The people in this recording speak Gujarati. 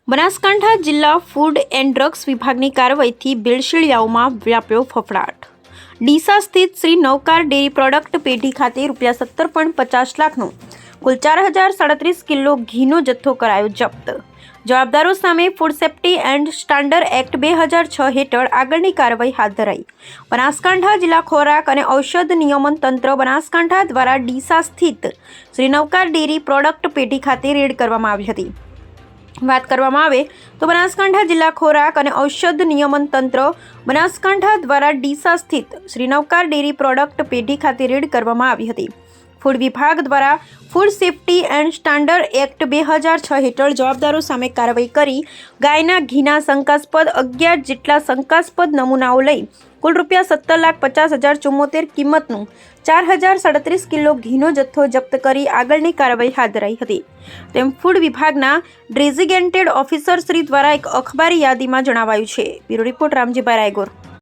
બનાસકાંઠા જિલ્લા ફૂડ એન્ડ ડ્રગ્સ વિભાગની કાર્યવાહીથી ભેળસેળિયાઓમાં વ્યાપ્યો ફફડાટ। ડીસા સ્થિત શ્રી નવકાર ડેરી પ્રોડક્ટ પેઢી ખાતે ₹17.50 લાખનો કુલ 4037 કિલો ઘીનો જથ્થો કરાયો જપ્ત। જવાબદારો સામે food safety and standard act 2006 હેઠળ આગળની કાર્યવાહી હાથ ધરાઈ। બનાસકાંઠા જિલ્લા ખોરાક અને ઔષધ નિયમન તંત્ર બનાસકાંઠા દ્વારા ડીસા સ્થિત શ્રી નવકાર ડેરી પ્રોડક્ટ પેઢી ખાતે રેડ કરવામાં આવી હતી। વાત કરવામાં આવે તો બનાસકાંઠા જિલ્લા ખોરાક અને ઔષધ નિયમન તંત્ર બનાસકાંઠા દ્વારા ડીસા સ્થિત શ્રી નવકાર ડેરી પ્રોડક્ટ પેઢી ખાતે રેડ કરવામાં આવી હતી। ફૂડ વિભાગ દ્વારા food safety and standard act 2006 હેઠળ જવાબદારો સામે કાર્યવાહી કરી ગાયના ઘીના શંકાસ્પદ 11 જેટલા શંકાસ્પદ નમૂનાઓ લઈ કુલ ₹17,50,074 કિંમતનું 4037 કિલો ઘીનો જથ્થો જપ્ત કરી આગળની કાર્યવાહી હાથ ધરાઈ હતી। તેમ ફૂડ વિભાગના ડેઝિગ્નેટેડ ઓફિસર શ્રી દ્વારા એક અખબારી યાદીમાં જણાવાયું છે। Bureau report Ramjibhai Raigor.